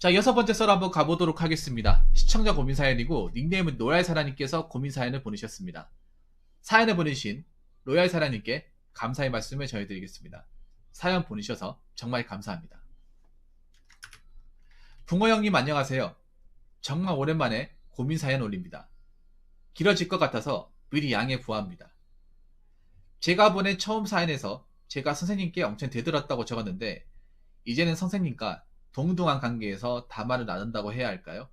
자, 6번째 썰 한번 가보도록 하겠습니다. 시청자 고민 사연이고 닉네임은 로얄사라님께서 고민 사연을 보내셨습니다. 사연을 보내주신 로얄사라님께 감사의 말씀을 전해드리겠습니다. 사연 보내셔서 정말 감사합니다. 붕어 형님 안녕하세요. 정말 오랜만에 고민 사연 올립니다. 길어질 것 같아서 미리 양해 구합니다. 제가 보낸 처음 사연에서 제가 선생님께 엄청 대들었다고 적었는데 이제는 선생님과 동등한 관계에서 담화를 나눈다고 해야 할까요?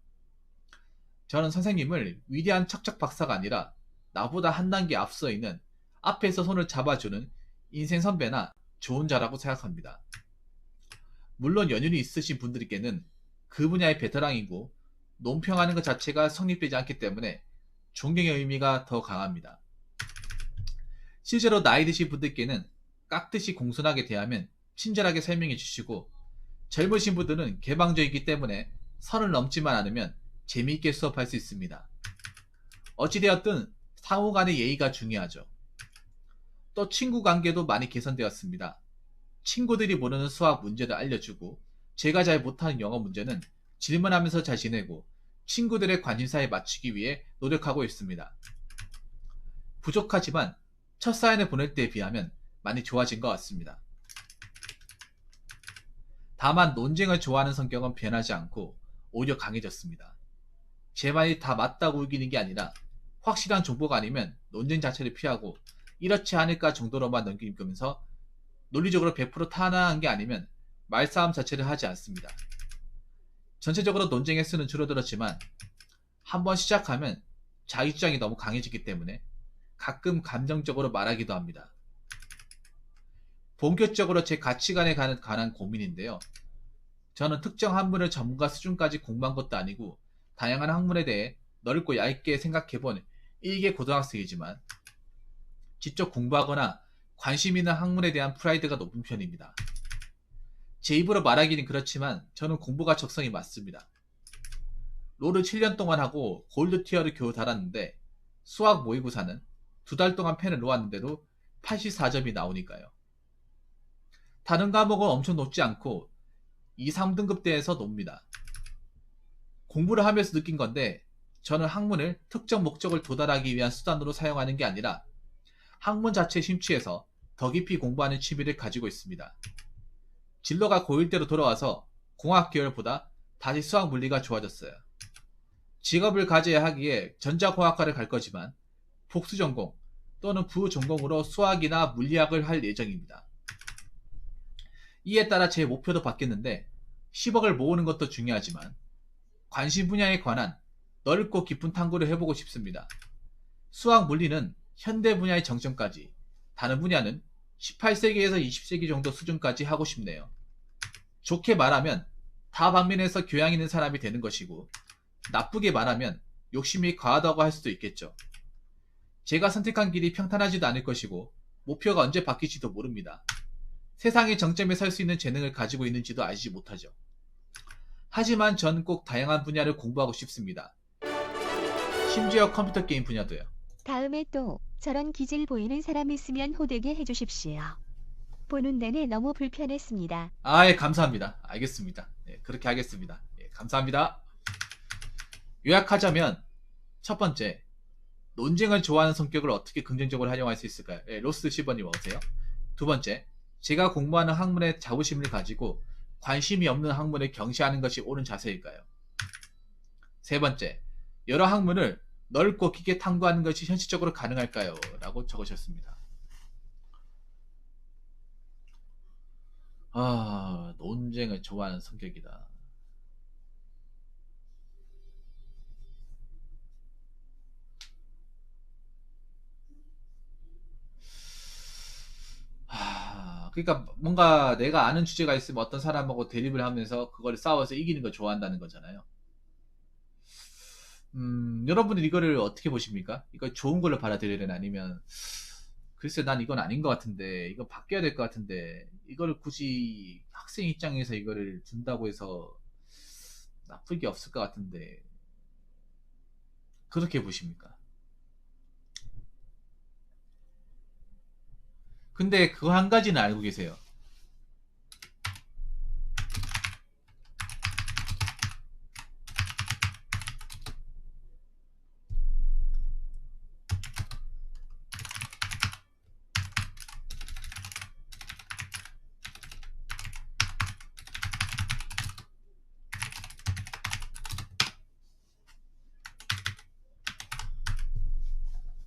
저는 선생님을 위대한 척척 박사가 아니라 나보다 한 단계 앞서 있는 앞에서 손을 잡아주는 인생 선배나 좋은 자라고 생각합니다. 물론 연륜이 있으신 분들께는 그 분야의 베테랑이고 논평하는 것 자체가 성립되지 않기 때문에 존경의 의미가 더 강합니다. 실제로 나이 드신 분들께는 깍듯이 공손하게 대하면 친절하게 설명해 주시고 젊으신 분들은 개방적이기 때문에 선을 넘지만 않으면 재미있게 수업할 수 있습니다. 어찌되었든 상호 간의 예의가 중요하죠. 또 친구 관계도 많이 개선되었습니다. 친구들이 모르는 수학 문제를 알려주고 제가 잘 못하는 영어 문제는 질문하면서 잘 지내고 친구들의 관심사에 맞추기 위해 노력하고 있습니다. 부족하지만 첫 사연을 보낼 때에 비하면 많이 좋아진 것 같습니다. 다만 논쟁을 좋아하는 성격은 변하지 않고 오히려 강해졌습니다. 제 말이 다 맞다고 우기는 게 아니라 확실한 정보가 아니면 논쟁 자체를 피하고 이렇지 않을까 정도로만 넘기면서 논리적으로 100% 탄압한 게 아니면 말싸움 자체를 하지 않습니다. 전체적으로 논쟁의 수는 줄어들었지만 한번 시작하면 자기 주장이 너무 강해지기 때문에 가끔 감정적으로 말하기도 합니다. 본격적으로 제 가치관에 관한 고민인데요. 저는 특정 학문을 전문가 수준까지 공부한 것도 아니고 다양한 학문에 대해 넓고 얇게 생각해본 일개 고등학생이지만 직접 공부하거나 관심 있는 학문에 대한 프라이드가 높은 편입니다. 제 입으로 말하기는 그렇지만 저는 공부가 적성이 맞습니다. 롤을 7년 동안 하고 골드 티어를 겨우 달았는데 수학 모의고사는 2달 동안 펜을 놓았는데도 84점이 나오니까요. 다른 과목은 엄청 높지 않고 2, 3등급대에서 놉니다. 공부를 하면서 느낀 건데 저는 학문을 특정 목적을 도달하기 위한 수단으로 사용하는 게 아니라 학문 자체에 심취해서 더 깊이 공부하는 취미를 가지고 있습니다. 진로가 고1대로 돌아와서 공학 계열보다 다시 수학 물리가 좋아졌어요. 직업을 가져야 하기에 전자공학과를 갈 거지만 복수 전공 또는 부전공으로 수학이나 물리학을 할 예정입니다. 이에 따라 제 목표도 바뀌었는데 10억을 모으는 것도 중요하지만 관심 분야에 관한 넓고 깊은 탐구를 해보고 싶습니다. 수학 물리는 현대 분야의 정점까지, 다른 분야는 18세기에서 20세기 정도 수준까지 하고 싶네요. 좋게 말하면 다방면에서 교양 있는 사람이 되는 것이고 나쁘게 말하면 욕심이 과하다고 할 수도 있겠죠. 제가 선택한 길이 평탄하지도 않을 것이고 목표가 언제 바뀔지도 모릅니다. 세상의 정점에 설 수 있는 재능을 가지고 있는지도 알지 못하죠. 하지만 전 꼭 다양한 분야를 공부하고 싶습니다. 심지어 컴퓨터 게임 분야도요. 다음에 또 저런 기질 보이는 사람 있으면 호되게 해주십시오. 보는 내내 너무 불편했습니다. 예, 감사합니다. 알겠습니다. 예, 그렇게 하겠습니다. 예, 감사합니다. 요약하자면 첫 번째, 논쟁을 좋아하는 성격을 어떻게 긍정적으로 활용할 수 있을까요? 예, 로스 10번님 어서요. 두 번째, 제가 공부하는 학문에 자부심을 가지고 관심이 없는 학문을 경시하는 것이 옳은 자세일까요? 세 번째, 여러 학문을 넓고 깊게 탐구하는 것이 현실적으로 가능할까요? 라고 적으셨습니다. 논쟁을 좋아하는 성격이다. 그러니까 뭔가 내가 아는 주제가 있으면 어떤 사람하고 대립을 하면서 그걸 싸워서 이기는 걸 좋아한다는 거잖아요. 여러분은 이거를 어떻게 보십니까? 이거 좋은 걸로 받아들여야 되나 아니면 글쎄 난 이건 아닌 것 같은데 이거 바뀌어야 될 것 같은데 이거를 굳이 학생 입장에서 이거를 준다고 해서 나쁠 게 없을 것 같은데 그렇게 보십니까? 근데 그거 한 가지는 알고 계세요.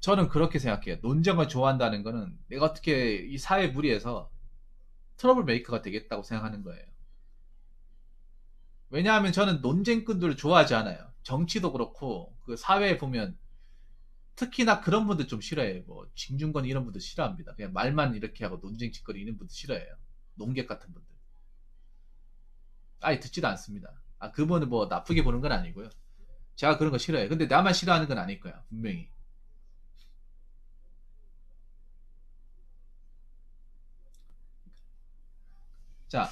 저는 그렇게 생각해요. 논쟁을 좋아한다는 거는 내가 어떻게 이 사회 무리에서 트러블 메이커가 되겠다고 생각하는 거예요. 왜냐하면 저는 논쟁꾼들을 좋아하지 않아요. 정치도 그렇고 그 사회에 보면 특히나 그런 분들 좀 싫어해요. 뭐 징중권 이런 분들 싫어합니다. 그냥 말만 이렇게 하고 논쟁 짓거리 있는 분들 싫어해요. 농객 같은 분들. 아예 듣지도 않습니다. 아 그분은 뭐 나쁘게 보는 건 아니고요. 제가 그런 거 싫어해요. 근데 나만 싫어하는 건 아닐 거야. 분명히. 자,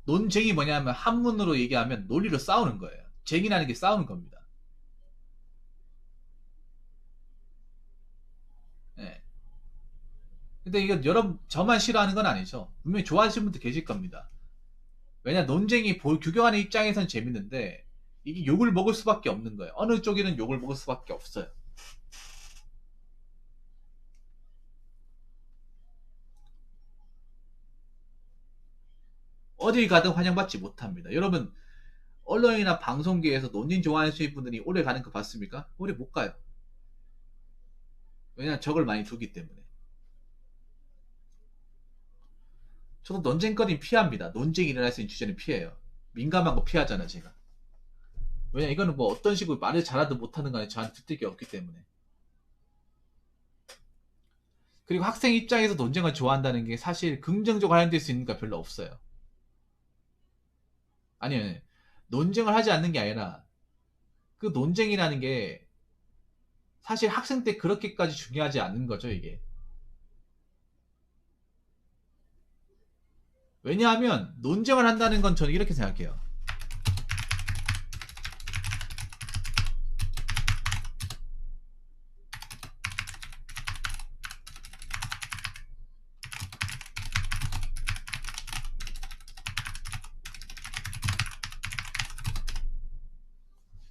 논쟁이 뭐냐면 한문으로 얘기하면 논리로 싸우는 거예요. 쟁이라는 게 싸우는 겁니다. 예. 근데 이거 여러분 저만 싫어하는 건 아니죠. 분명히 좋아하시는 분도 계실 겁니다. 왜냐 논쟁이 규경하는 입장에선 재밌는데 이게 욕을 먹을 수밖에 없는 거예요. 어느 쪽에는 욕을 먹을 수밖에 없어요. 어딜 가든 환영받지 못합니다. 여러분 언론이나 방송계에서 논쟁 좋아하시는 분들이 오래 가는 거 봤습니까? 오래 못 가요. 왜냐면 적을 많이 두기 때문에. 저도 논쟁거리 피합니다. 논쟁이 일어날 수 있는 주제는 피해요. 민감한 거 피하잖아 제가. 왜냐 이거는 뭐 어떤 식으로 말을 잘하든 못하는 간에 저한테 득될 게 없기 때문에. 그리고 학생 입장에서 논쟁을 좋아한다는 게 사실 긍정적으로 활용될 수 있는 게 별로 없어요. 아니요. 논쟁을 하지 않는 게 아니라 그 논쟁이라는 게 사실 학생 때 그렇게까지 중요하지 않는 거죠, 이게. 왜냐하면 논쟁을 한다는 건 저는 이렇게 생각해요.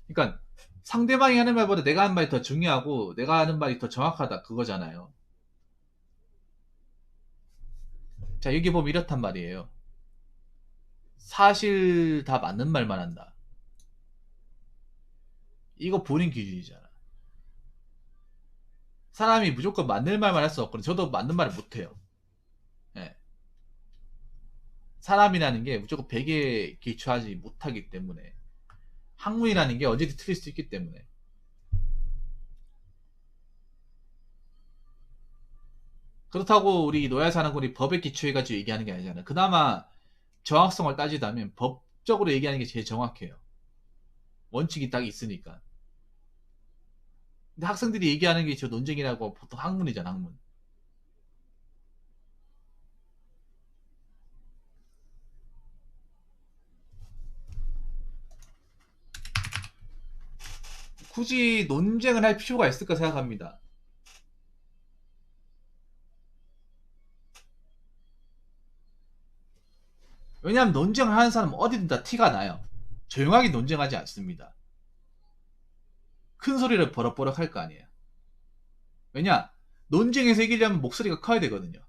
그러니까 상대방이 하는 말보다 내가 하는 말이 더 중요하고 내가 하는 말이 더 정확하다 그거잖아요. 자, 여기 보면 이렇단 말이에요. 사실 다 맞는 말만 한다. 이거 본인 기준이잖아. 사람이 무조건 맞는 말만 할 수 없거든요. 저도 맞는 말을 못해요. 예. 사람이라는 게 무조건 100에 기초하지 못하기 때문에 학문이라는 게 언제든 틀릴 수 있기 때문에. 그렇다고 우리 노예 사는군이 법에 기초해가지고 얘기하는 게 아니잖아요. 그나마 정확성을 따지자면 법적으로 얘기하는 게 제일 정확해요. 원칙이 딱 있으니까. 근데 학생들이 얘기하는 게 저 논쟁이라고 보통 학문이잖아, 학문. 굳이 논쟁을 할 필요가 있을까 생각합니다. 왜냐하면 논쟁을 하는 사람은 어디든 다 티가 나요. 조용하게 논쟁하지 않습니다. 큰 소리를 버럭버럭 할 거 아니에요. 왜냐? 논쟁에서 이기려면 목소리가 커야 되거든요.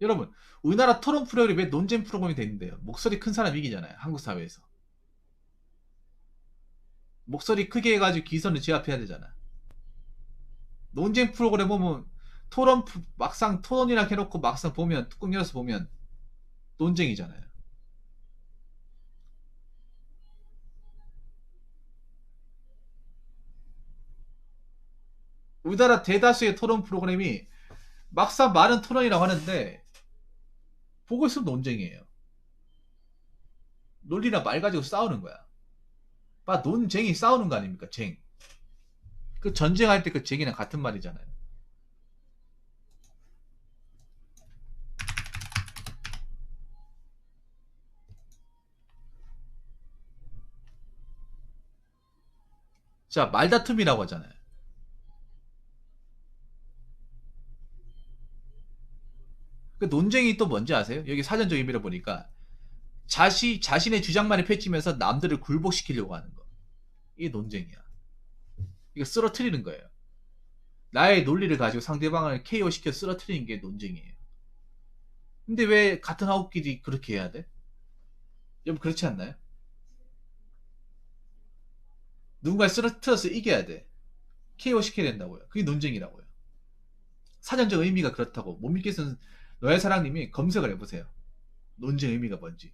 여러분, 우리나라 토론 프로그램이 왜 논쟁 프로그램이 되는데요? 목소리 큰 사람 이기잖아요. 한국 사회에서. 목소리 크게 해가지고 기선을 제압해야 되잖아. 논쟁 프로그램 보면 막상 토론이랑 해놓고 막상 보면 뚜껑 열어서 보면 논쟁이잖아요. 우리나라 대다수의 토론 프로그램이 막상 말은 토론이라고 하는데 보고 있으면 논쟁이에요. 논리나 말 가지고 싸우는 거야. 막 논쟁이 싸우는 거 아닙니까? 쟁. 그 전쟁할 때 그 쟁이랑 같은 말이잖아요. 자, 말다툼이라고 하잖아요. 그 논쟁이 또 뭔지 아세요? 여기 사전적 의미를 보니까 자신의 주장만을 펼치면서 남들을 굴복시키려고 하는 거. 이게 논쟁이야. 이거 쓰러트리는 거예요. 나의 논리를 가지고 상대방을 KO시켜 쓰러트리는 게 논쟁이에요. 근데 왜 같은 하우끼리 그렇게 해야 돼? 여러분 그렇지 않나요? 누군가를 쓰러트려서 이겨야 돼. KO 시켜야 된다고요. 그게 논쟁이라고요. 사전적 의미가 그렇다고 못 믿겠으면 너의 사랑님이 검색을 해보세요. 논쟁 의미가 뭔지.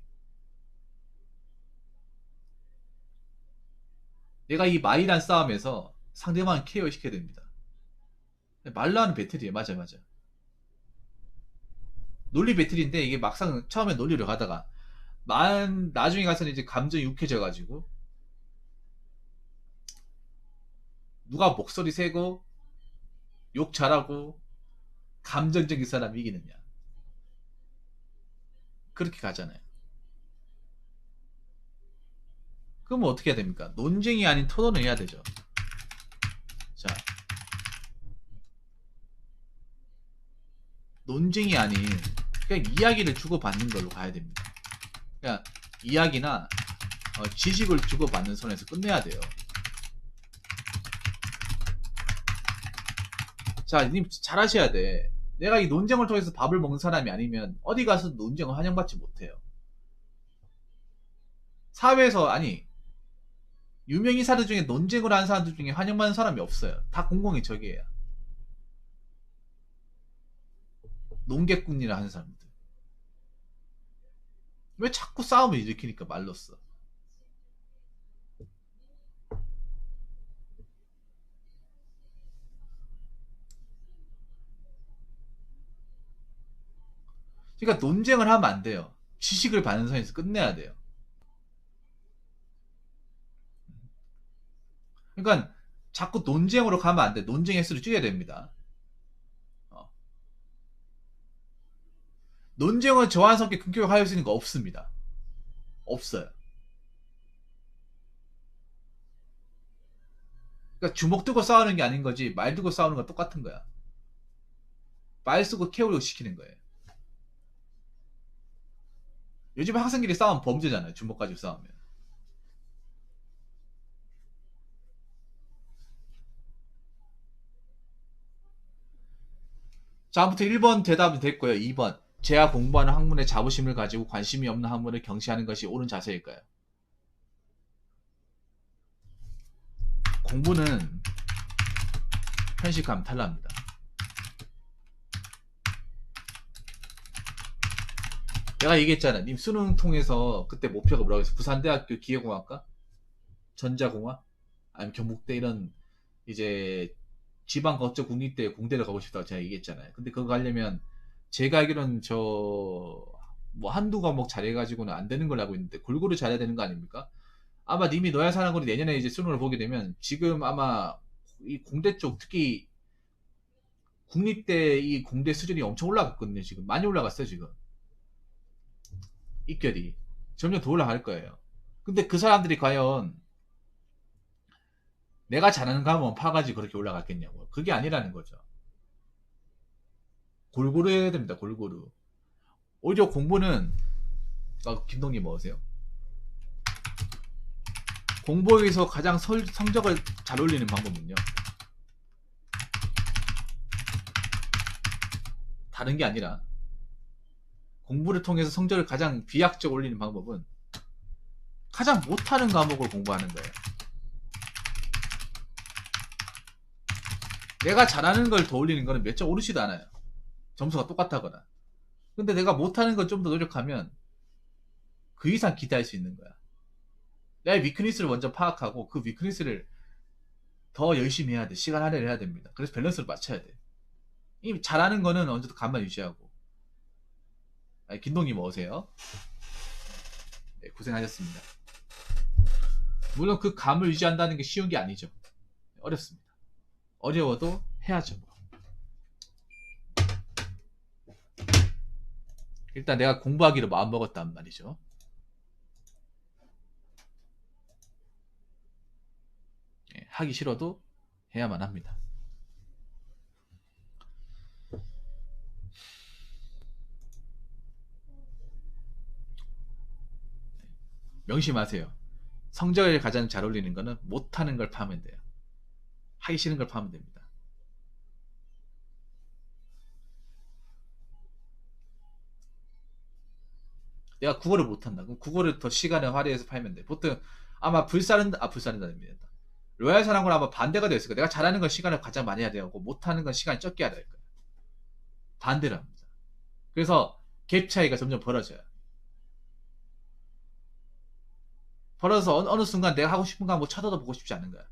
내가 이 마이란 싸움에서 상대방을 KO 시켜야 됩니다. 말로 하는 배틀이에요. 맞아, 맞아. 논리 배틀인데 이게 막상 처음에 논리를 가다가 나중에 가서는 이제 감정이 욱해져가지고 누가 목소리 세고 욕 잘하고 감정적인 사람이 이기느냐. 그렇게 가잖아요. 그러면 어떻게 해야 됩니까? 논쟁이 아닌 토론을 해야 되죠. 자, 논쟁이 아닌 그냥 이야기를 주고받는 걸로 가야 됩니다. 그냥 이야기나 지식을 주고받는 선에서 끝내야 돼요. 자, 님 잘하셔야 돼. 내가 이 논쟁을 통해서 밥을 먹는 사람이 아니면 어디 가서 논쟁을 환영받지 못해요. 사회에서 아니 유명인사들 중에 논쟁을 하는 사람들 중에 환영받는 사람이 없어요. 다 공공의 적이에요. 농객꾼이라 하는 사람들. 왜 자꾸 싸움을 일으키니까 말로써. 그러니까 논쟁을 하면 안 돼요. 지식을 받는 선에서 끝내야 돼요. 그러니까 자꾸 논쟁으로 가면 안 돼. 논쟁 횟수를 줄여야 됩니다. 논쟁은 저한 성격 근교할 수 있는 거 없습니다. 없어요. 그러니까 주먹 들고 싸우는 게 아닌 거지 말 들고 싸우는 건 똑같은 거야. 말 쓰고 케어리고 시키는 거예요. 요즘 학생끼리 싸우면 범죄잖아요. 주먹 가지고 싸우면. 자, 아무튼 1번 대답이 됐고요. 2번. 제가 공부하는 학문에 자부심을 가지고 관심이 없는 학문을 경시하는 것이 옳은 자세일까요? 공부는 현실감 탈락입니다. 내가 얘기했잖아. 님 수능 통해서 그때 목표가 뭐라고 했어? 부산대학교 기계공학과? 전자공학? 아니면 경북대 이런 이제 지방 거점 국립대 공대를 가고 싶다고 제가 얘기했잖아요. 근데 그거 가려면 제가 알기로는 뭐 한두 과목 잘해가지고는 안 되는 걸 알고 있는데 골고루 잘해야 되는 거 아닙니까? 아마 님이 너야 사랑거리 내년에 이제 수능을 보게 되면 지금 아마 이 공대 쪽 특히 국립대 이 공대 수준이 엄청 올라갔거든요. 지금 많이 올라갔어요. 지금 입결이 점점 더 올라갈 거예요. 근데 그 사람들이 과연 내가 잘하는 과목만 파가지고 그렇게 올라갔겠냐고. 그게 아니라는 거죠. 골고루 해야 됩니다. 골고루. 오히려 공부는 김동님 뭐세요? 공부에서 가장 성적을 잘 올리는 방법은요. 다른 게 아니라 공부를 통해서 성적을 가장 비약적으로 올리는 방법은 가장 못하는 과목을 공부하는 거예요. 내가 잘하는 걸 더 올리는 거는 몇 점 오르지도 않아요. 점수가 똑같다거나. 근데 내가 못하는 걸 좀 더 노력하면 그 이상 기대할 수 있는 거야. 내 위크니스를 먼저 파악하고 그 위크니스를 더 열심히 해야 돼. 시간 할애를 해야 됩니다. 그래서 밸런스를 맞춰야 돼. 이 잘하는 거는 언제도 감만 유지하고. 김동님 어서오세요. 네, 고생하셨습니다. 물론 그 감을 유지한다는 게 쉬운 게 아니죠. 어렵습니다. 어려워도 해야죠. 일단 내가 공부하기로 마음먹었단 말이죠. 하기 싫어도 해야만 합니다. 명심하세요. 성적을 가장 잘 올리는 거는 못하는 걸 파면 돼요. 하기 싫은 걸 파면 됩니다. 내가 국어를 못한다. 그럼 국어를 더 시간을 할애해서 팔면 돼. 보통 아마 불사른다입니다. 로얄 사랑과는 아마 반대가 되었을 거야. 내가 잘하는 건 시간을 가장 많이 해야 되고 못하는 건 시간이 적게 해야 될 거야. 반대로 합니다. 그래서 갭 차이가 점점 벌어져요. 벌어서 어느 순간 내가 하고 싶은 거 한번 쳐다도 보고 싶지 않은 거야.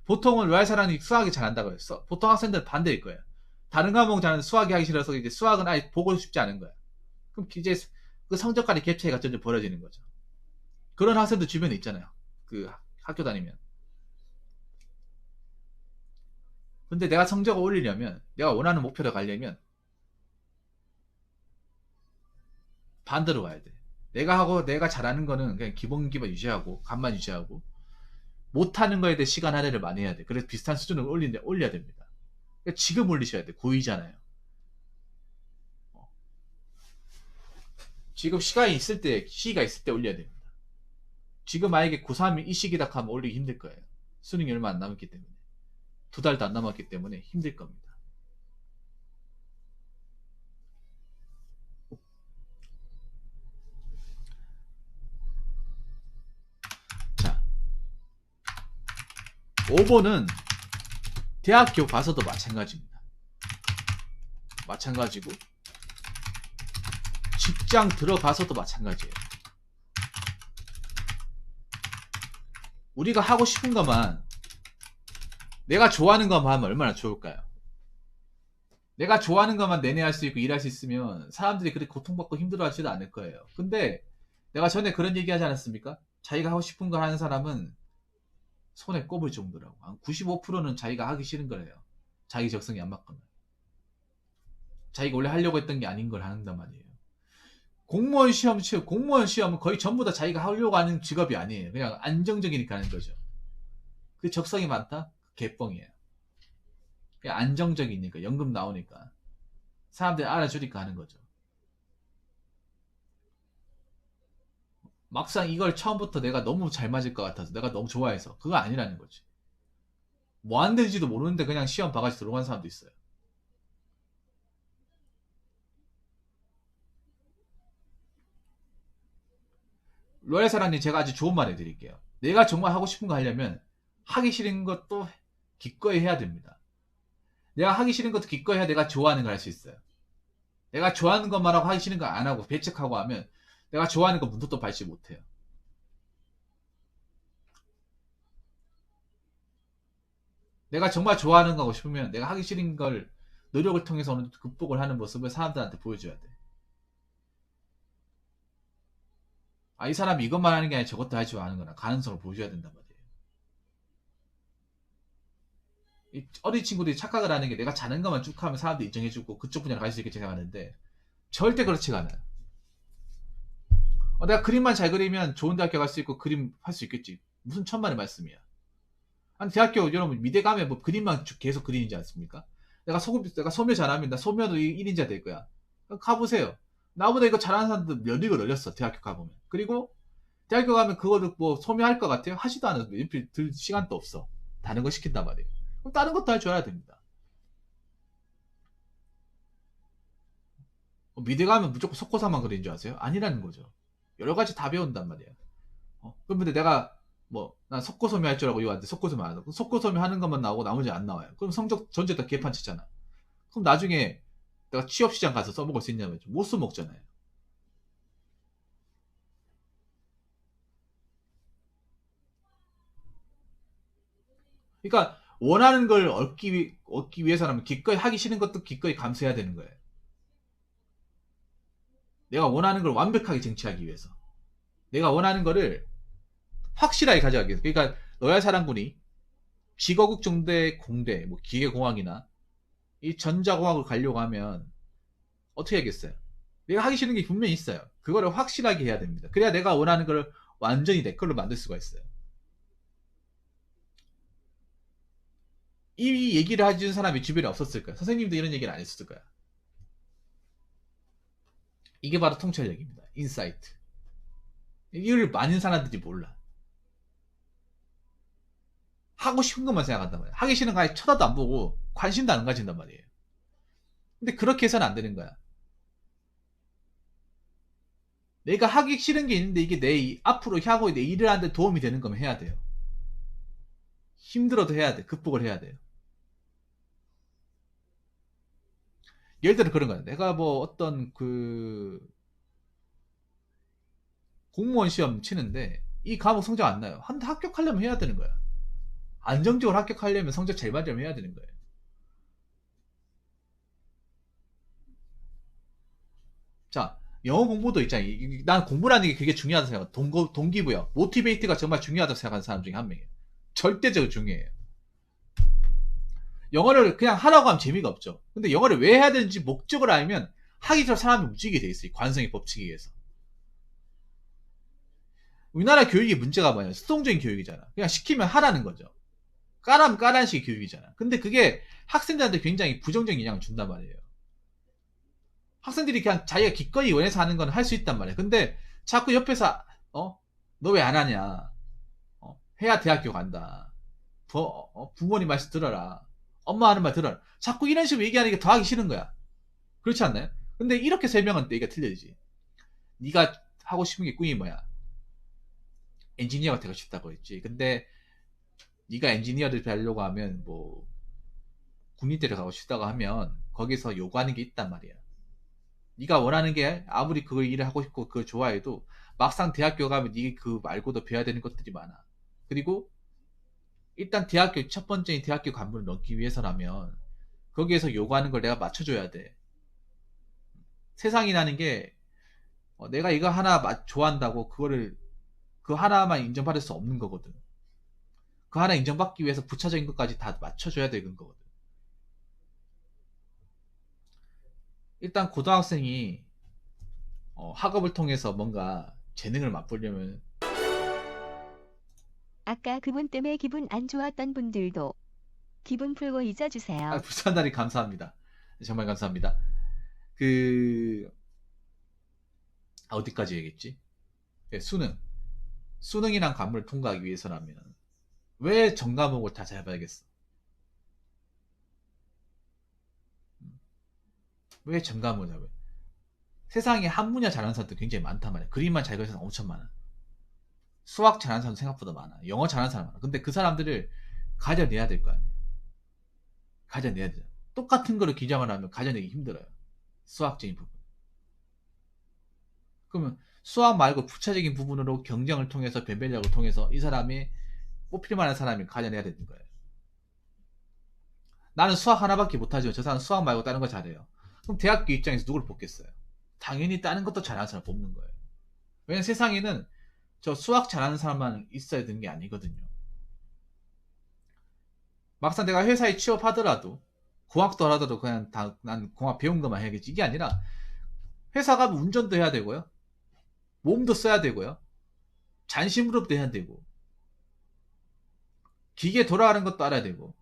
보통은 로얄 사랑이 수학이 잘한다고 했어. 보통 학생들은 반대일 거예요. 다른 과목 잘하는데 수학이 하기 싫어서 이제 수학은 아예 보고 싶지 않은 거야. 그럼 이제 그 성적 간의 갭 차이가 점점 벌어지는 거죠. 그런 학생들 주변에 있잖아요. 그 학교 다니면. 근데 내가 성적을 올리려면, 내가 원하는 목표를 가려면 반대로 가야 돼. 내가 잘하는 거는 그냥 기본 유지하고 간만 유지하고 못하는 거에 대해 시간 할애를 많이 해야 돼. 그래서 비슷한 수준을 올려야 됩니다. 그러니까 지금 올리셔야 돼. 고2잖아요. 지금 시기가 있을 때 올려야 됩니다. 지금 만약에 고3이 이 시기다 하면 올리기 힘들 거예요. 수능이 얼마 안 남았기 때문에. 2달도 안 남았기 때문에 힘들 겁니다. 자, 5번은 대학교 가서도 마찬가지입니다. 마찬가지고 직장 들어가서도 마찬가지예요. 우리가 하고 싶은 것만, 내가 좋아하는 것만 하면 얼마나 좋을까요? 내가 좋아하는 것만 내내 할 수 있고 일할 수 있으면 사람들이 그렇게 고통받고 힘들어하지도 않을 거예요. 근데 내가 전에 그런 얘기 하지 않았습니까? 자기가 하고 싶은 걸 하는 사람은 손에 꼽을 정도라고. 한 95%는 자기가 하기 싫은 거래요. 자기 적성이 안 맞거나. 자기가 원래 하려고 했던 게 아닌 걸 한단 말이에요. 공무원 시험은 거의 전부 다 자기가 하려고 하는 직업이 아니에요. 그냥 안정적이니까 하는 거죠. 그 적성이 많다? 개뻥이에요. 그냥 안정적이니까, 연금 나오니까. 사람들이 알아주니까 하는 거죠. 막상 이걸 처음부터 내가 너무 잘 맞을 것 같아서, 내가 너무 좋아해서, 그거 아니라는 거지. 뭐 안 되는지도 모르는데 그냥 시험 봐가지고 들어간 사람도 있어요. 로얄 사랑님, 제가 아주 좋은 말 해드릴게요. 내가 정말 하고 싶은 거 하려면 하기 싫은 것도 기꺼이 해야 됩니다. 내가 하기 싫은 것도 기꺼이 해야 내가 좋아하는 걸 할 수 있어요. 내가 좋아하는 것만 하고 하기 싫은 거 안 하고 배척하고 하면 내가 좋아하는 거 문턱도 밟지 못해요. 내가 정말 좋아하는 거 하고 싶으면 내가 하기 싫은 걸 노력을 통해서 어느 정도 극복을 하는 모습을 사람들한테 보여줘야 돼. 아, 이 사람이 이것만 하는 게 아니라 저것도 할 줄 아는 거나 가능성을 보여줘야 된단 말이에요. 이 어린 친구들이 착각을 하는 게 내가 자는 것만 쭉 하면 사람들이 인정해주고 그쪽 분야로 갈 수 있겠지 생각하는데 절대 그렇지가 않아요. 내가 그림만 잘 그리면 좋은 대학교 갈 수 있고 그림 할 수 있겠지. 무슨 천만의 말씀이야. 아니, 대학교 여러분 미대 가면 뭐 그림만 계속 그리는지 않습니까? 내가 소묘 잘하면 나 소묘도 1인자 될 거야. 가보세요. 나보다 이거 잘하는 사람들 몇익을 늘렸어. 대학교 가보면. 그리고 대학교 가면 그거를 뭐 소묘할 것 같아요? 하지도 않아요. 연필 들 시간도 없어. 다른 거 시킨단 말이에요. 그럼 다른 것도 할 줄 알아야 됩니다. 미대 가면 무조건 속고사만 그리는 줄 아세요? 아니라는 거죠. 여러 가지 다 배운단 말이에요. 그런데 내가 난 속고소미 할 줄 알고 이거 왔는데 속고소미 안 하고 속고소미 하는 것만 나오고 나머지 안 나와요. 그럼 성적 전체 다 개판치잖아. 그럼 나중에 내가 취업시장 가서 써먹을 수 있냐면 못 써먹잖아요. 그러니까 원하는 걸 얻기 위해서라면 기꺼이 하기 싫은 것도 기꺼이 감수해야 되는 거예요. 내가 원하는 걸 완벽하게 쟁취하기 위해서. 내가 원하는 거를 확실하게 가져가기 위해서. 그러니까 너야 사랑꾼이 직어국 정도의 공대, 뭐 기계공학이나 이 전자공학을 가려고 하면 어떻게 하겠어요? 내가 하기 싫은 게 분명히 있어요. 그거를 확실하게 해야 됩니다. 그래야 내가 원하는 걸 완전히 내 걸로 만들 수가 있어요. 이 얘기를 해주는 사람이 주변에 없었을까요? 선생님도 이런 얘기를 안 했었을 거야. 이게 바로 통찰력입니다. 인사이트. 이걸 많은 사람들이 몰라. 하고 싶은 것만 생각한단 말이야. 하기 싫은 거 아예 쳐다도 안 보고 관심도 안 가진단 말이에요. 근데 그렇게 해서는 안 되는 거야. 내가 하기 싫은 게 있는데 이게 앞으로 하고 내 일을 하는데 도움이 되는 거면 해야 돼요. 힘들어도 해야 돼. 극복을 해야 돼요. 예를 들어 그런 거야. 내가 뭐 어떤 그 공무원 시험 치는데 이 과목 성적 안 나요. 한데 합격하려면 해야 되는 거야. 안정적으로 합격하려면 성적 제일 맞으면 해야 되는 거예요. 자, 영어 공부도 있잖아. 난 공부라는 게 그게 중요하다고 생각해. 동기부여, 모티베이트가 정말 중요하다고 생각하는 사람 중에 한 명이에요. 절대적으로 중요해요. 영어를 그냥 하라고 하면 재미가 없죠. 근데 영어를 왜 해야 되는지 목적을 알면 하기 전에 사람이 움직이게 돼 있어요. 관성의 법칙에 의해서. 우리나라 교육의 문제가 뭐냐? 수동적인 교육이잖아. 그냥 시키면 하라는 거죠. 까라면 까라는 식의 교육이잖아. 근데 그게 학생들한테 굉장히 부정적인 영향을 준단 말이에요. 학생들이 그냥 자기가 기꺼이 원해서 하는 건 할 수 있단 말이에요. 근데 자꾸 옆에서 너 왜 안 하냐? 해야 대학교 간다. 부모님 말씀 들어라. 엄마 하는 말 들어라. 자꾸 이런 식으로 얘기하는 게 더 하기 싫은 거야. 그렇지 않나요? 근데 이렇게 설명은 얘기가 틀려지지. 네가 하고 싶은 게 꿈이 뭐야? 엔지니어가 되고 싶다고 했지. 근데 네가 엔지니어를 되려고 하면 뭐 국립대를 가고 싶다고 하면 거기서 요구하는 게 있단 말이야. 네가 원하는 게 아무리 그걸 일을 하고 싶고 그걸 좋아해도 막상 대학교 가면 네 그 말고도 배워야 되는 것들이 많아. 그리고 일단 대학교 첫 번째인 대학교 관문을 넣기 위해서라면 거기에서 요구하는 걸 내가 맞춰줘야 돼. 세상이라는 게 내가 이거 하나 좋아한다고 그거를 그 하나만 인정받을 수 없는 거거든. 그 하나 인정받기 위해서 부차적인 것까지 다 맞춰줘야 되는 거거든. 일단 고등학생이 학업을 통해서 뭔가 재능을 맛보려면 아까 그분 때문에 기분 안 좋았던 분들도 기분 풀고 잊어주세요. 부산다리 감사합니다. 정말 감사합니다. 그 어디까지 얘기했지? 네, 수능이란 관문을 통과하기 위해서라면 왜 전과목을 다 잘 봐야겠어? 왜 전과목을 잘 봐? 세상에 한 분야 잘하는 사람들 굉장히 많단 말이야. 그림만 잘 그리는 사람 엄청 많아. 수학 잘하는 사람 생각보다 많아. 영어 잘하는 사람 많아. 근데 그 사람들을 가져내야 될 거 아니야. 가져내야 돼. 똑같은 거를 기장을 하면 가져내기 힘들어요. 수학적인 부분. 그러면 수학 말고 부차적인 부분으로 경쟁을 통해서 변별력을 통해서 이 사람이 뽑힐 만한 사람이 가져내야 되는 거예요. 나는 수학 하나밖에 못하지만 저 사람 수학 말고 다른 거 잘해요. 그럼 대학교 입장에서 누굴 뽑겠어요? 당연히 다른 것도 잘하는 사람 뽑는 거예요. 왜냐면 세상에는 저 수학 잘하는 사람만 있어야 되는 게 아니거든요. 막상 내가 회사에 취업하더라도 공학도 하더라도 그냥 난 공학 배운 것만 해야겠지 이게 아니라 회사 가면 운전도 해야 되고요. 몸도 써야 되고요. 잔심부름도 해야 되고 기계 돌아가는 것도 알아야 되고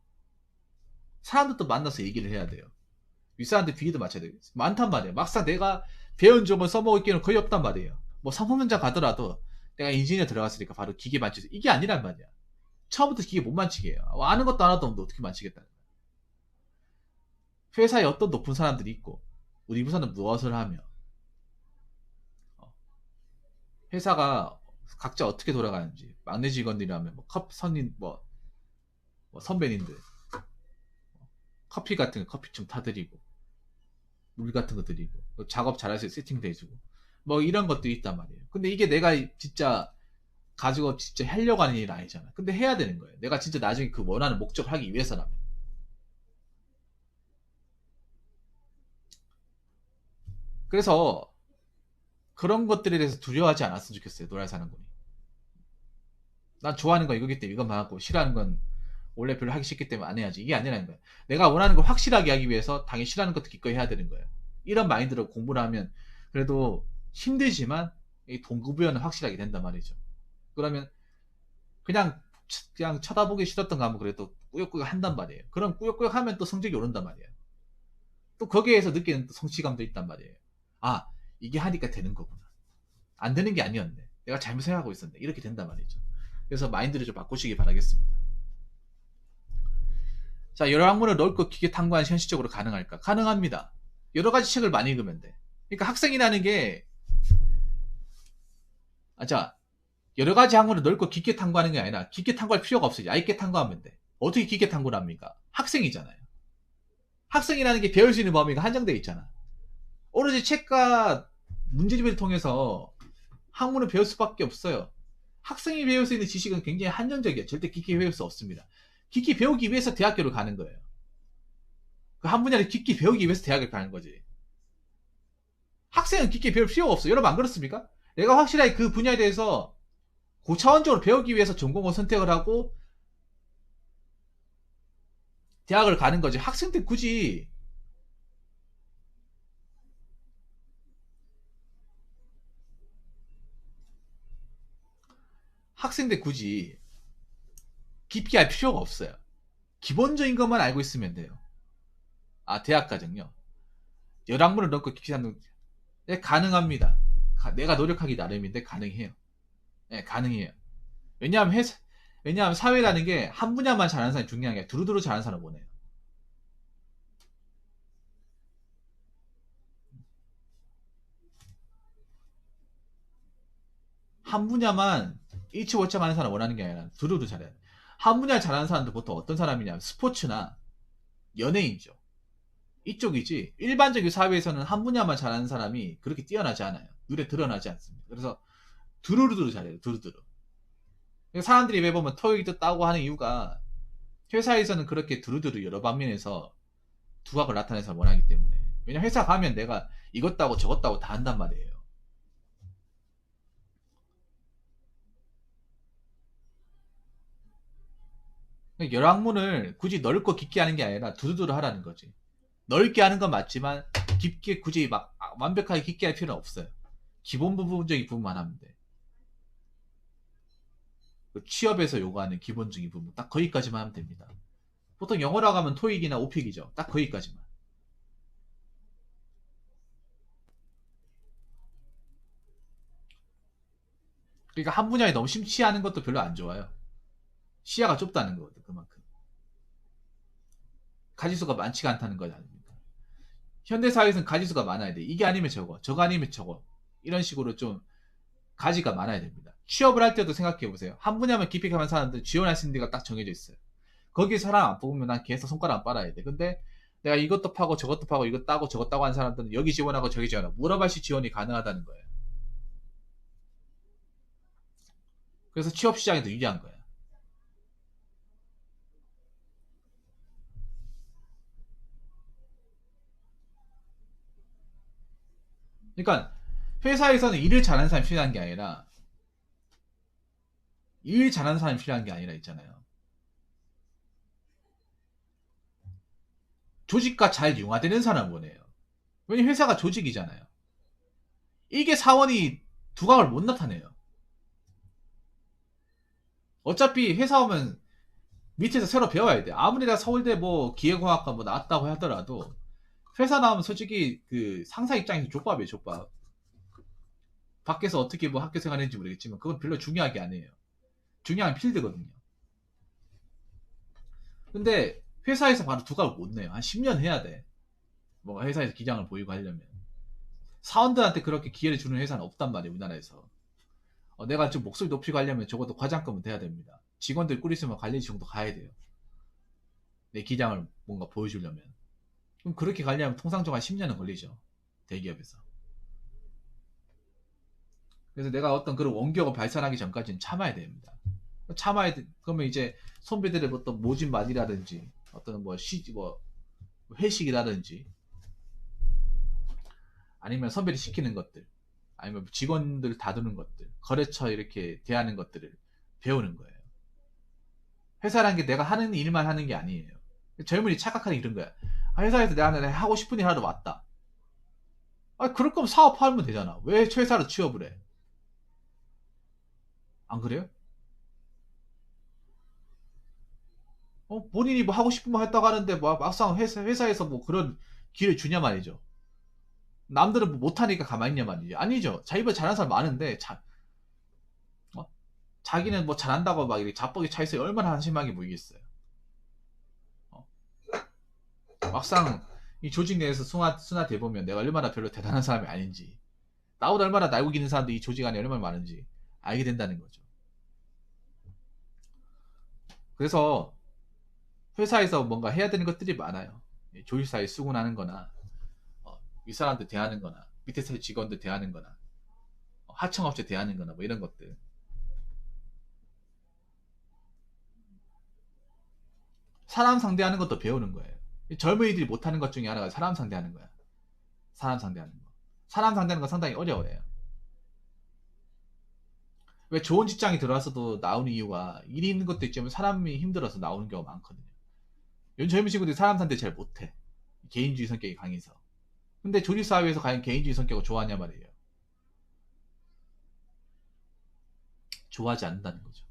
사람들도 만나서 얘기를 해야 돼요. 윗사람들 비위도 맞춰야 되고 많단 말이에요. 막상 내가 배운 점을 써먹을 기회는 거의 없단 말이에요. 뭐 상품문장 가더라도 내가 인지니어 들어갔으니까 바로 기계 만지지 이게 아니란 말이야. 처음부터 기계 못 만지게 해요. 아는 것도 하나도 없는데 어떻게 만지겠다는 거야. 회사에 어떤 높은 사람들이 있고 우리 부서는 무엇을 하며 회사가 각자 어떻게 돌아가는지 막내 직원들이라면 뭐 선임 뭐 선배님들 커피 같은 거 커피 좀 타드리고 물 같은 거 드리고 작업 잘할 수 있게 세팅도 해주고 뭐 이런 것들이 있단 말이에요. 근데 이게 내가 진짜 가지고 진짜 하려고 하는 일 아니잖아. 근데 해야 되는 거예요. 내가 진짜 나중에 그 원하는 목적을 하기 위해서라면. 그래서 그런 것들에 대해서 두려워하지 않았으면 좋겠어요. 노래 사는 분이. 난 좋아하는 건 이거기 때문에 이것만 하고 싫어하는 건 원래 별로 하기 싫기 때문에 안 해야지. 이게 아니라는 거야. 내가 원하는 걸 확실하게 하기 위해서 당연히 싫어하는 것도 기꺼이 해야 되는 거예요. 이런 마인드로 공부를 하면 그래도 힘들지만 이 동기부여는 확실하게 된단 말이죠. 그러면 그냥 쳐다보기 싫었던 거 하면 그래도 꾸역꾸역 한단 말이에요. 그럼 꾸역꾸역 하면 또 성적이 오른단 말이에요. 또 거기에서 느끼는 또 성취감도 있단 말이에요. 아, 이게 하니까 되는 거구나. 안 되는 게 아니었네. 내가 잘못 생각하고 있었네. 이렇게 된단 말이죠. 그래서 마인드를 좀 바꾸시기 바라겠습니다. 자, 여러 학문을 넓고 깊게 탐구하는 현실적으로 가능할까? 가능합니다. 여러 가지 책을 많이 읽으면 돼. 그러니까 학생이라는 게, 자, 여러 가지 학문을 넓고 깊게 탐구하는 게 아니라 깊게 탐구할 필요가 없어요. 얇게 탐구하면 돼. 어떻게 기계 탐구를 합니까? 학생이잖아요. 학생이라는 게 배울 수 있는 범위가 한정되어 있잖아. 오로지 책과 문제집을 통해서 학문을 배울 수밖에 없어요. 학생이 배울 수 있는 지식은 굉장히 한정적이에요. 절대 깊게 배울 수 없습니다. 깊게 배우기 위해서 대학교를 가는 거예요. 그 한 분야를 깊게 배우기 위해서 대학을 가는 거지. 학생은 깊게 배울 필요가 없어. 여러분 안 그렇습니까? 내가 확실하게 그 분야에 대해서 고차원적으로 배우기 위해서 전공을 선택을 하고 대학을 가는 거지. 학생 때 굳이 깊게 할 필요가 없어요. 기본적인 것만 알고 있으면 돼요. 아, 대학 과정요. 열학문을 넣고 깊이 하는 네, 가능합니다. 내가 노력하기 나름인데 가능해요. 네, 가능해요. 왜냐하면 왜냐하면 사회라는 게 한 분야만 잘하는 사람이 중요한 게 두루두루 잘하는 사람을 원해요. 한 분야만 일치월장하는 사람을 원하는 게 아니라 두루두루 잘해요. 한 분야 잘하는 사람들 보통 어떤 사람이냐면 스포츠나 연예인이죠. 이쪽이지 일반적인 사회에서는 한 분야만 잘하는 사람이 그렇게 뛰어나지 않아요. 눈에 드러나지 않습니다. 그래서 두루두루 잘해요. 두루두루. 사람들이 왜 보면 토익도 따고 하는 이유가 회사에서는 그렇게 두루두루 여러 방면에서 두각을 나타내서 원하기 때문에. 왜냐면 회사 가면 내가 이것 따고 저것 따고 다 한단 말이에요. 여러 학문을 굳이 넓고 깊게 하는 게 아니라 두루두루 하라는 거지. 넓게 하는 건 맞지만 깊게 굳이 막 완벽하게 깊게 할 필요는 없어요. 기본 부분적인 부분만 하면 돼. 취업에서 요구하는 기본적인 부분 딱 거기까지만 하면 됩니다. 보통 영어라고 하면 토익이나 오픽이죠. 딱 거기까지만. 그러니까 한 분야에 너무 심취하는 것도 별로 안 좋아요. 시야가 좁다는 거거든. 그만큼 가지수가 많지가 않다는 거 아닙니까? 현대사회에서는 가지수가 많아야 돼. 이게 아니면 저거 아니면 저거, 이런 식으로 좀 가지가 많아야 됩니다. 취업을 할 때도 생각해 보세요. 한 분야만 깊이 가는 사람들 지원할 수 있는 데가 딱 정해져 있어요. 거기에 사람 안 뽑으면 난 계속 손가락 안 빨아야 돼. 근데 내가 이것도 파고 저것도 파고 이것 따고 저것 따고 하는 사람들은 여기 지원하고 저기 지원하고 물어봐시 지원이 가능하다는 거예요. 그래서 취업 시장이 더 유리한 거예요. 그러니까 회사에서는 일을 잘하는 사람이 필요한 게 아니라 일 잘하는 사람이 필요한 게 아니라 있잖아요. 조직과 잘 융화되는 사람을 원해요. 왜냐면 회사가 조직이잖아요. 이게 사원이 두각을 못 나타내요. 어차피 회사 오면 밑에서 새로 배워야 돼. 아무리 내가 서울대 뭐 기계공학과 뭐 나왔다고 하더라도 회사 나오면 솔직히 그 상사 입장에서 족밥이에요, 족밥. 밖에서 어떻게 뭐 학교 생활했는지 모르겠지만 그건 별로 중요하게 아니에요. 중요한 필드거든요. 근데 회사에서 바로 두각을 못 내요. 한 10년 해야 돼. 뭐 회사에서 기장을 보이고 하려면. 사원들한테 그렇게 기회를 주는 회사는 없단 말이에요, 우리나라에서. 내가 좀 목소리 높이고 하려면 적어도 과장급은 돼야 됩니다. 직원들 꾸리으면 관리직 정도 가야 돼요. 내 기장을 뭔가 보여주려면. 그럼 그렇게 가려면 통상적으로 한 10년은 걸리죠. 대기업에서. 그래서 내가 어떤 그런 원격을 발산하기 전까지는 참아야 됩니다. 그러면 이제 선배들의 어떤 모진 말이라든지 어떤 뭐 회식이라든지 아니면 선배들이 시키는 것들 아니면 직원들 다루는 것들 거래처 이렇게 대하는 것들을 배우는 거예요. 회사라는 게 내가 하는 일만 하는 게 아니에요. 젊은이 착각하는 이런 거야. 회사에서 내가 하고 싶은 일 하러 왔다. 그럴 거면 사업하면 되잖아. 왜 회사로 취업을 해? 안 그래요? 본인이 뭐 하고 싶은 거 했다고 하는데 뭐 막상 회사에서 뭐 그런 기회를 주냐 말이죠. 남들은 뭐 못하니까 가만히 있냐 말이죠. 아니죠. 자기보다 잘하는 사람 많은데 어? 자기는 뭐 잘한다고 막 이렇게 자뻑이 차있어요. 얼마나 한심하게 보이겠어요. 어? 막상 이 조직 내에서 순화돼 보면 내가 얼마나 별로 대단한 사람이 아닌지, 나보다 얼마나 날고 기는 사람들이 이 조직 안에 얼마나 많은지 알게 된다는 거죠. 그래서 회사에서 뭔가 해야 되는 것들이 많아요. 조율사에 수긍하는 거나 윗사람들 대하는 거나 밑에 직원들 대하는 거나 하청업체 대하는 거나 뭐 이런 것들. 사람 상대하는 것도 배우는 거예요. 젊은이들이 못하는 것 중에 하나가 사람 상대하는 거야. 사람 상대하는 거. 사람 상대하는 건 상당히 어려워요. 왜 좋은 직장에 들어와서도 나오는 이유가 일이 있는 것도 있지만 사람이 힘들어서 나오는 경우가 많거든요. 요즘 젊은 친구들이 사람 상대 잘 못해. 개인주의 성격이 강해서. 근데 조직사회에서 과연 개인주의 성격을 좋아하냐 말이에요. 좋아하지 않는다는 거죠.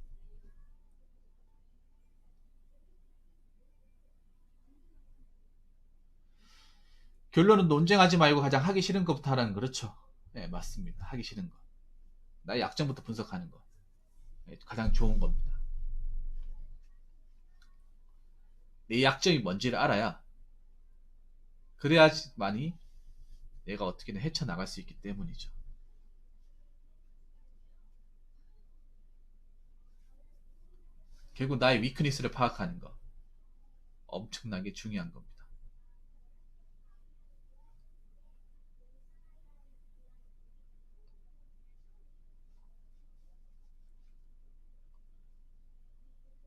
결론은 논쟁하지 말고 가장 하기 싫은 것부터 하라는 거. 그렇죠. 네, 맞습니다. 하기 싫은 거. 나의 약점부터 분석하는 거. 네, 가장 좋은 겁니다. 내 약점이 뭔지를 알아야 그래야만이 내가 어떻게든 헤쳐나갈 수 있기 때문이죠. 결국 나의 위크니스를 파악하는 거 엄청나게 중요한 겁니다.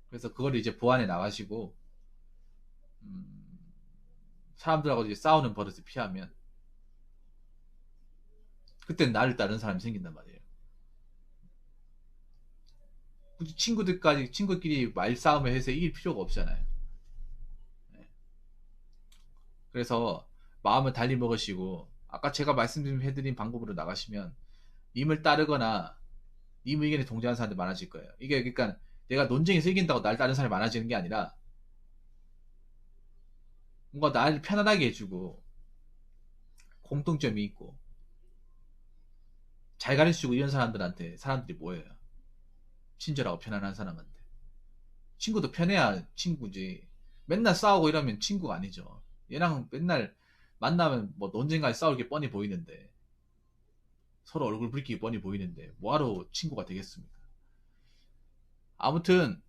그래서 그걸 이제 보완해 나가시고 사람들하고 이제 싸우는 버릇을 피하면 그때 나를 따르는 사람이 생긴단 말이에요. 굳이 친구끼리 말싸움을 해서 이길 필요가 없잖아요. 네. 그래서 마음을 달리 먹으시고 아까 제가 말씀해드린 방법으로 나가시면 님을 따르거나 님 의견에 동조하는 사람들 많아질 거예요. 이게 그러니까 내가 논쟁에서 이긴다고 날 따르는 사람이 많아지는 게 아니라 뭔가 나를 편안하게 해주고 공통점이 있고 잘 가르쳐주고 이런 사람들한테 사람들이 모여요. 친절하고 편안한 사람한테. 친구도 편해야 친구지. 맨날 싸우고 이러면 친구가 아니죠. 얘랑 맨날 만나면 뭐 언젠가 싸울 게 뻔히 보이는데 서로 얼굴 붉히기 뻔히 보이는데 뭐하러 친구가 되겠습니까? 아무튼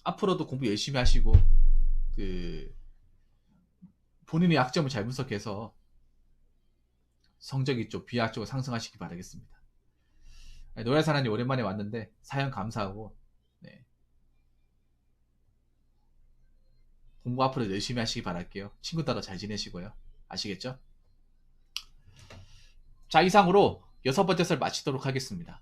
앞으로도 공부 열심히 하시고 그 본인의 약점을 잘 분석해서 성적이 좀 비약적으로 상승하시기 바라겠습니다. 노래사나님 오랜만에 왔는데 사연 감사하고 네. 공부 앞으로 열심히 하시기 바랄게요. 친구 따라 잘 지내시고요. 아시겠죠? 자, 이상으로 6번째 설 마치도록 하겠습니다.